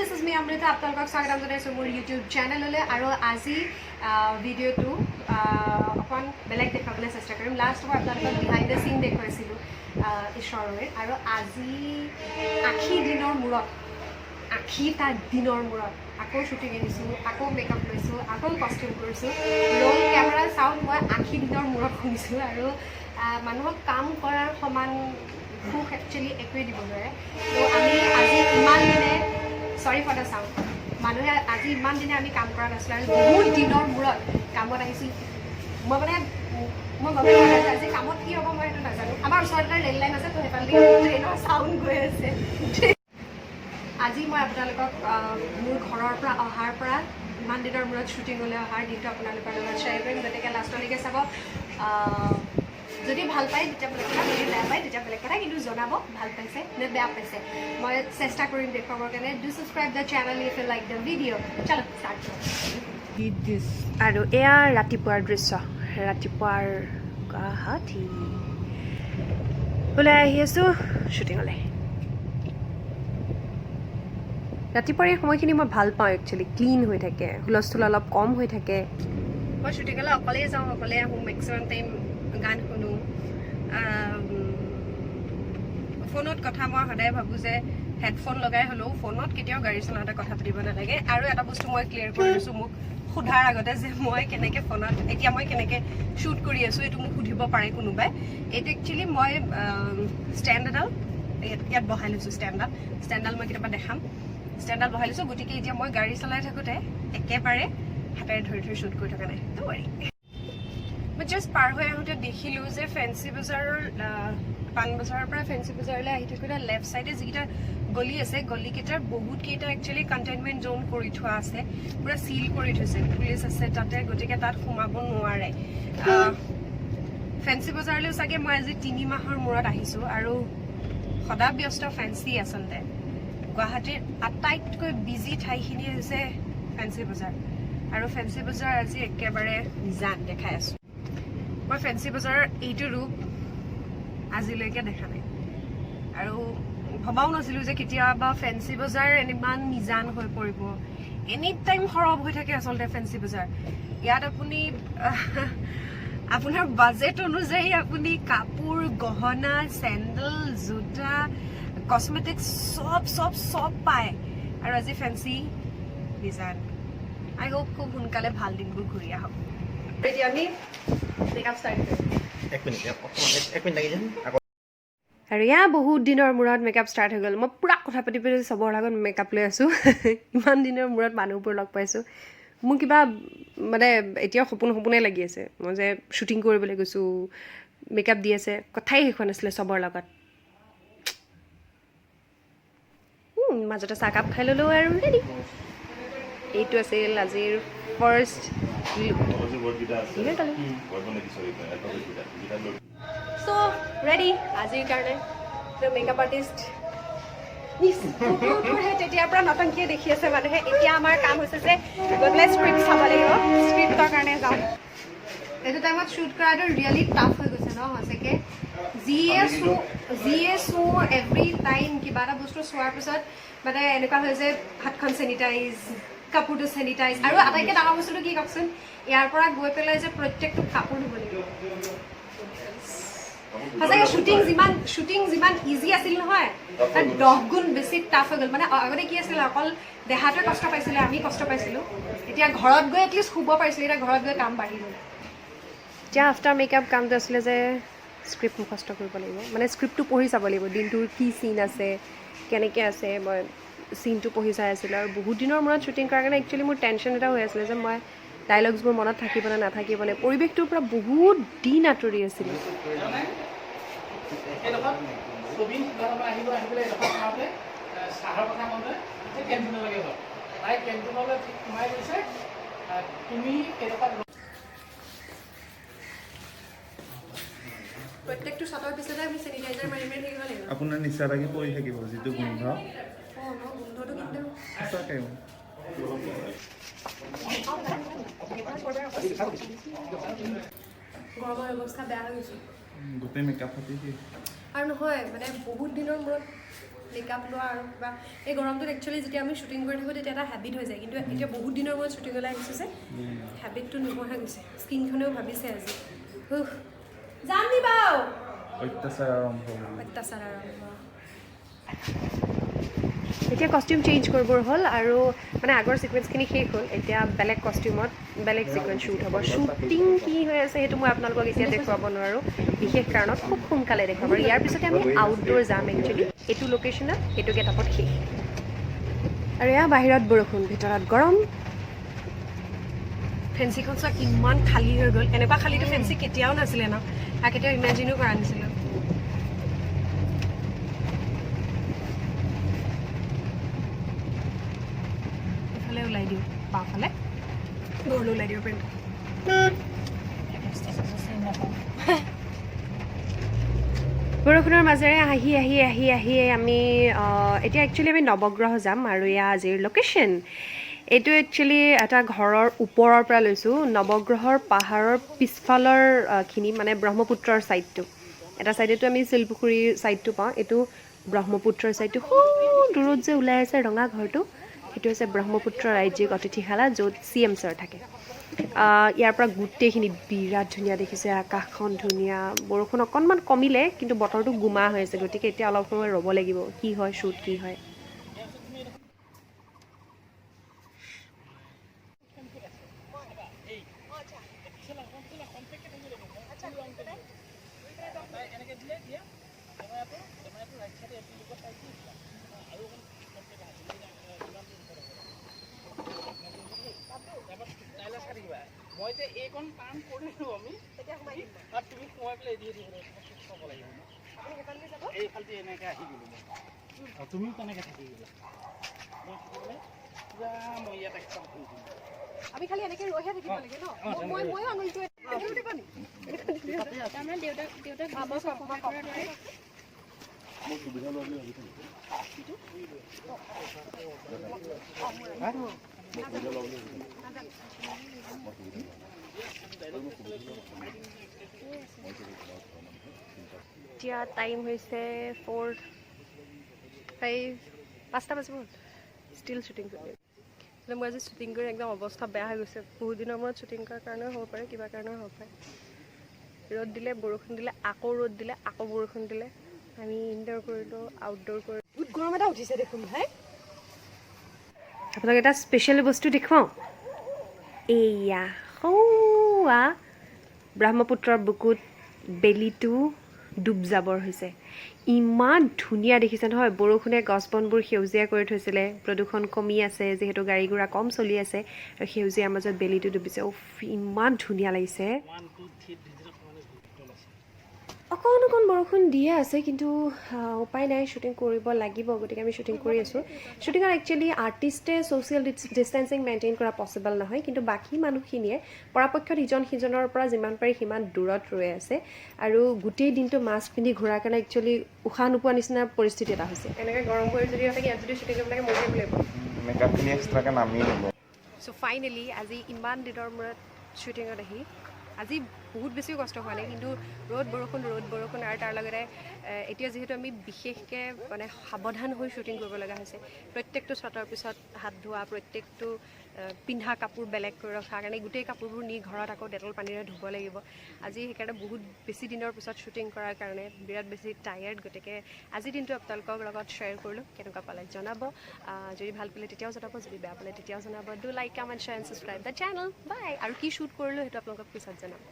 this is me Amrita. আপোনালোকক স্বাগতম জনাইছোঁ মোৰ ইউটিউব চেনেললৈ আৰু আজি ভিডিঅ'টো অকণ বেলেগ দেখাবলৈ চেষ্টা কৰিম। লাষ্ট মই আপোনালোকক বিহাইণ্ড দ্য চিন দেখুৱাইছিলোঁ ঈশ্বৰৰে, আৰু আজি আশী দিনৰ মূৰত আকৌ শ্বুটিং আনিছোঁ, আকৌ মেকআপ লৈছোঁ, আকৌ কষ্টিউম কৰিছোঁ, ৰোল কেমেৰা চাউণ্ড মই 80 দিনৰ মূৰত শুনিছোঁ। আৰু মানুহক কাম কৰাৰ সমান সুখ একচুৱেলি একোৱে দিব নোৱাৰে। তো আমি আজি ইমান দিনে চৰি ফৰ দ্য চাউণ্ড মানুহে আজি ইমান দিনে আমি কাম কৰা নাছিলোঁ আৰু বহুত দিনৰ মূৰত কামত আহিছোঁ। মই গমেই পোৱা নাই আজি কামত কি হ'ব মই সেইটো নাজানো। আমাৰ ওচৰত এটা ৰেল লাইন আছে, তো সেইফালে ট্ৰেইনৰ চাউণ্ড গৈ আছে। আজি মই আপোনালোকক মোৰ ঘৰৰ পৰা অহাৰ পৰা ইমান দিনৰ মূৰত শ্বুটিঙলৈ অহাৰ দিনটো আপোনালোকৰ লগত শ্বেয়াৰ কৰিম, গতিকে লাষ্টলৈকে চাব। যদি ভাল পায় তেতিয়া বেলেগ কথা, যদি বেয়া পায় তেতিয়া বেলেগ কথা, কিন্তু জনাব ভাল পাইছে নে বেয়া পাইছে। মই চেষ্টা কৰিম দেখুৱাবৰ কাৰণে। Do subscribe the channel if you like the video'. চলো ষ্টাৰ্ট কৰোঁ। আৰু এয়া ৰাতিপুৱাৰ দৃশ্য, ৰাতিপুৱাৰ গুৱাহাটী ওলাই আহি আছোঁ শ্বুটিঙলৈ। ৰাতিপুৱাৰ এই সময়খিনি মই ভাল পাওঁ, একচুৱেলি ক্লিন হৈ থাকে, হুলস্থুল অলপ কম হৈ থাকে। মই শ্বুটিঙলৈ অকলেই যাওঁ, অকলে আহোঁ, মেক্সিমাম টাইম গান শুনো। ফোনত কথা মই সদায় ভাবোঁ যে হেডফোন লগাই হ'লেও ফোনত কেতিয়াও গাড়ী চলাওঁতে কথা পাতিব নালাগে। আৰু এটা বস্তু মই ক্লিয়াৰ কৰি দিছোঁ মোক সোধাৰ আগতে, যে মই কেনেকৈ ফোনত এতিয়া মই কেনেকৈ শ্বুট কৰি আছোঁ এইটো মোক সুধিব পাৰে কোনোবাই। এইটো একচুৱেলি মই ষ্টেণ্ড এডাল ইয়াত বহাই লৈছোঁ, ষ্টেণ্ডডাল মই কেতিয়াবা দেখাম। ষ্টেণ্ডডাল বহাই লৈছোঁ, গতিকে এতিয়া মই গাড়ী চলাই থাকোঁতে একেবাৰে হাতেৰে ধৰি শ্বুট কৰি থকা নাই। তো মই জাষ্ট পাৰ হৈ আহোঁতে দেখিলোঁ যে ফেঞ্চি বজাৰৰ পাণবজাৰৰ পৰা ফেঞ্চি বজাৰলৈ আহি থাকোঁতে লেফ্ট ছাইডে যিকেইটা গলি আছে, গলিকেইটাৰ বহুতকেইটা একচুৱেলি কণ্টেইনমেণ্ট জ'ন কৰি থোৱা আছে, পূৰা চিল কৰি থৈছে, পুলিচ আছে তাতে, গতিকে তাত সোমাব নোৱাৰে। ফেঞ্চি বজাৰলৈও চাগে মই আজি 3 মাহৰ মূৰত আহিছোঁ, আৰু সদা ব্যস্ত ফেঞ্চি আচলতে গুৱাহাটীৰ আটাইতকৈ বিজি ঠাইখিনি হৈছে ফেঞ্চি বজাৰ, আৰু ফেঞ্চি বজাৰ আজি একেবাৰে নিজান দেখাই আছোঁ। মই ফেঞ্চি বজাৰৰ এইটো ৰূপ আজিলৈকে দেখা নাই, আৰু ভবাও নাছিলোঁ যে কেতিয়াবা ফেঞ্চি বজাৰ ইমান নিজান হৈ পৰিব। এনি টাইম সৰব হৈ থাকে আচলতে ফেঞ্চি বজাৰ। ইয়াত আপুনি আপোনাৰ বাজেট অনুযায়ী আপুনি কাপোৰ, গহনা, চেণ্ডেল, জোতা, কছমেটিক্স চব পায়, আৰু আজি ফেঞ্চি নিজান। আই হোপ খুব সোনকালে ভাল দিনবোৰ ঘূৰি আহক। এতিয়া আমি মেকআপ ষ্টাৰ্ট কৰিম। আৰু এয়া বহুত দিনৰ মূৰত মেকআপ ষ্টাৰ্ট হৈ গ'ল। মই পূৰা কথা পাতি চবৰ লগত মেকআপ লৈ আছোঁ। ইমান দিনৰ মূৰত মানুহবোৰ লগ পাইছোঁ। মোৰ কিবা মানে এতিয়াও সপোনেই লাগি আছে, মই যে শ্বুটিং কৰিবলৈ গৈছোঁ, মেকআপ দি আছে, কথাই শেষ হোৱা নাছিলে চবৰ লগত। মাজতে চাহকাপ খাই ল'লোঁ আৰু ৰেডি। এইটো আছিল আজিৰ ফাৰ্ষ্ট চ' ৰেডি আজিৰ কাৰণে। মেকআপ আৰ্টিষ্ট তেতিয়াৰ পৰা নতুনকৈ দেখি আছে মানুহে। এতিয়া আমাৰ কাম হৈছে যে গৈ পেলাই স্ক্ৰিপ্ট চাব লাগিব, স্ক্ৰিপ্টৰ কাৰণে যাওঁ। এইটো টাইমত শ্বুট কৰাটো ৰিয়েলি টাফ হৈ গৈছে ন সঁচাকৈ। যিয়ে চোঁ এভৰি টাইম কিবা এটা বস্তু চোৱাৰ পিছত মানে এনেকুৱা হয় যে হাতখন চেনিটাইজ, কাপোৰটো চেনিটাইজ, আৰু আটাইতকৈ ডাঙৰ বস্তুটো কি কওকচোন, ইয়াৰ পৰা গৈ পেলাই যে প্ৰত্যেকটো কাপোৰ ধুব লাগিব। সঁচাকৈ শ্বুটিং যিমান ইজি আছিল নহয়, তাৰ 10 গুণ বেছি টাফ হৈ গ'ল। মানে আগতে কি আছিলে, অকল দেহাটোৱে কষ্ট পাইছিলে, আমি কষ্ট পাইছিলোঁ। এতিয়া ঘৰত গৈ এটলিষ্ট শুব পাৰিছিলোঁ, এতিয়া ঘৰত গৈ কাম বাঢ়ি গ'ল। এতিয়া আফটাৰ মেকআপ কামটো আছিলে যে স্ক্ৰিপ্ট মুখস্থ কৰিব লাগিব, মানে স্ক্ৰিপ্টটো পঢ়ি চাব লাগিব, দিনটোৰ কি চিন আছে, কেনেকৈ আছে। মই চিনটো পঢ়ি চাই আছিলোঁ, আৰু বহুত দিনৰ মূৰত শ্বুটিং কৰাৰ কাৰণে একচুৱেলি মোৰ টেনশ্যন এটা হৈ আছিলে যে মই ডাইলগছবোৰ মনত থাকিবনে নাথাকিবনে, পৰিৱেশটোৰ পৰা বহুত দিন আঁতৰি আছিলোঁ। প্ৰত্যেকটো শ্বটৰ পিছতে আমি চেনিটাইজাৰ মাৰি থাকিব লাগিব। আপোনাৰ নিচা লাগি পৰি থাকিব যিটো গোন্ধ। গোন্ধটো কিন্তু সঁচাকৈ গৰমৰ অৱস্থা বেয়া হৈ গৈছে, গোটেই মেকআপ ফাটি। আৰু নহয় মানে বহুত দিনৰ মূৰত মেকআপ লোৱা আৰু কিবা এই গৰমটোত একচুৱেলি যেতিয়া আমি শ্বুটিং কৰি থাকোঁ তেতিয়া এটা হেবিট হৈ যায় কিন্তু এতিয়া বহুত দিনৰ মূৰত শ্বুটিঙলৈ আহিছোঁ যে হেবিটটো নোহোৱা হৈ গৈছে স্কিনখনেও ভাবিছে আজি যাম নি বাৰু অত্যাচাৰ আৰম্ভ অত্যাচাৰ আৰম্ভ এতিয়া কষ্টিউম চেঞ্জ কৰিবৰ হ'ল আৰু মানে আগৰ ছিকুৱেঞ্চখিনি শেষ হ'ল এতিয়া বেলেগ কষ্টিউমত বেলেগ ছিকুৱেঞ্চ শ্বুট হ'ব শ্বুটিং কি হৈ আছে সেইটো মই আপোনালোকক এতিয়া দেখুৱাব নোৱাৰোঁ বিশেষ কাৰণত খুব সোনকালে দেখুৱাম আৰু ইয়াৰ পিছতে আমি আউটডোৰ যাম একচুৱেলি এইটো লোকেশ্যনত এইটো গেটআপত শেষ আৰু এয়া বাহিৰত বৰষুণ ভিতৰত গৰম ফেঞ্চিখন চোৱা কিমান খালী হৈ গ'ল এনেকুৱা খালীটো ফেঞ্চি কেতিয়াও নাছিলে ন আৰু কেতিয়াও ইমেজিনো কৰা নাছিলোঁ এইফালে ওলাই দিওঁ বাওঁফালে ঘৰলৈ ওলাই দিব পাৰিম বৰষুণৰ মাজেৰে আহি আহি আহি আহি আমি এতিয়া একচুৱেলি আমি নৱগ্ৰহ যাম আৰু এয়া আজিৰ লোকেশ্যন এইটো একচুৱেলি এটা ঘৰৰ ওপৰৰ পৰা লৈছোঁ নৱগ্ৰহৰ পাহাৰৰ পিছফালৰ খিনি মানে ব্ৰহ্মপুত্ৰৰ ছাইডটো এটা ছাইডেতো আমি শিলপুখুৰীৰ ছাইডটো পাওঁ এইটো ব্ৰহ্মপুত্ৰৰ ছাইডটো খুব দূৰত যে ওলাই আছে ৰঙা ঘৰটো সেইটো হৈছে ব্ৰহ্মপুত্ৰ ৰাজ্যিক অতিথিশালা য'ত CM ছাৰ থাকে ইয়াৰ পৰা গোটেইখিনি বিৰাট ধুনীয়া দেখিছে আকাশখন ধুনীয়া বৰষুণ অকণমান কমিলে কিন্তু বতৰটো গোমা হৈ আছে গতিকে এতিয়া অলপ সময় ৰ'ব লাগিব কি হয় শ্বুট কি হয় মই যে এইকণ কাম কৰিলোঁ আমি আৰু তুমি সোমাই পেলাই দিয়ে দিব চাব লাগিব এইফালে এনেকৈ আহি গ'লোঁ আৰু তুমিও তেনেকৈ থাকি গ'লা মই থাকিবলৈ পূৰা মই ইয়াত একদম কৰি দিলোঁ আমি খালি এনেকৈ ৰৈহে থাকিব লাগে ন ময়ো আঙুলিটো তাৰমানে দেউতাক আমাৰ সহায় কৰাৰ দৰে মই সুবিধা লোৱা বুলি ভাবিছোঁ এতিয়া টাইম হৈছে 5:05 বাজিব ষ্টিল শ্বুটিং কৰি মই আজি শ্বুটিং কৰি একদম অৱস্থা বেয়া হৈ গৈছে বহুত দিনৰ মূৰত শ্বুটিং কৰাৰ কাৰণেও হ'ব পাৰে কিবা কাৰণেও হ'ব পাৰে ৰ'দ দিলে বৰষুণ দিলে আকৌ ৰ'দ দিলে আকৌ বৰষুণ দিলে আমি ইনডোৰ কৰিলোঁ আউটডোৰ কৰিলোঁ বহুত গৰম এটা উঠিছে দেখোন ভাই আপোনাক এটা স্পেচিয়েল বস্তু দেখুৱাওঁ এয়া সৌৱা ব্ৰহ্মপুত্ৰৰ বুকুত বেলিটো ডুব যাবৰ হৈছে ইমান ধুনীয়া দেখিছে নহয় বৰষুণে গছ বনবোৰ সেউজীয়া কৰি থৈছিলে প্ৰদূষণ কমি আছে যিহেতু গাড়ী ঘোঁৰা কম চলি আছে আৰু সেউজীয়াৰ মাজত বেলিটো ডুবিছে ইমান ধুনীয়া লাগিছে অকণ অকণ বৰষুণ দিয়ে আছে কিন্তু উপায় নাই শ্বুটিং কৰিব লাগিব গতিকে আমি শ্বুটিং কৰি আছোঁ শ্বুটিঙত একচুৱেলি আৰ্টিষ্টে ছ'চিয়েল ডিষ্টেঞ্চিং মেইনটেইন কৰা পচিবল নহয় কিন্তু বাকী মানুহখিনিয়ে পৰাপক্ষত ইজন সিজনৰ পৰা যিমান পাৰি সিমান দূৰত ৰৈ আছে আৰু গোটেই দিনটো মাস্ক পিন্ধি ঘূৰাৰ কাৰণে একচুৱেলি উশাহ নোপোৱা নিচিনা পৰিস্থিতি এটা হৈছে এনেকৈ গৰম কৰি যদি থাকে ইয়াত যদি শ্বুটিং কৰিব লাগে মৰিব লাগিব মেকআপখিনি এক্সট্ৰাকৈ নামি ল'ব চ' ফাইনেলি আজি ইমান দিনৰ মূৰত শ্বুটিঙত আহি আজি বহুত বেছি কষ্ট হোৱা নাই কিন্তু ৰ'দ বৰষুণ আৰু তাৰ লগতে এতিয়া যিহেতু আমি বিশেষকৈ মানে সাৱধান হৈ শ্বুটিং কৰিব লগা হৈছে প্ৰত্যেকটো শ্বটৰ পিছত হাত ধোৱা প্ৰত্যেকটো পিন্ধা কাপোৰ বেলেগ কৰি ৰখাৰ কাৰণে গোটেই কাপোৰবোৰ নি ঘৰত আকৌ ডেটল পানীৰে ধুব লাগিব আজি সেইকাৰণে বহুত বেছি দিনৰ পিছত শ্বুটিং কৰাৰ কাৰণে বিৰাট বেছি টায়াৰ্ড গতিকে আজিৰ দিনটো আপোনালোকৰ লগত শ্বেয়াৰ কৰিলোঁ কেনেকুৱা পালে জনাব যদি ভাল পালে তেতিয়াও জনাব যদি বেয়া পালে তেতিয়াও জনাব do like comment share and subscribe the channel bye আৰু কি শ্বুট কৰিলোঁ সেইটো আপোনালোকক পিছত জনাব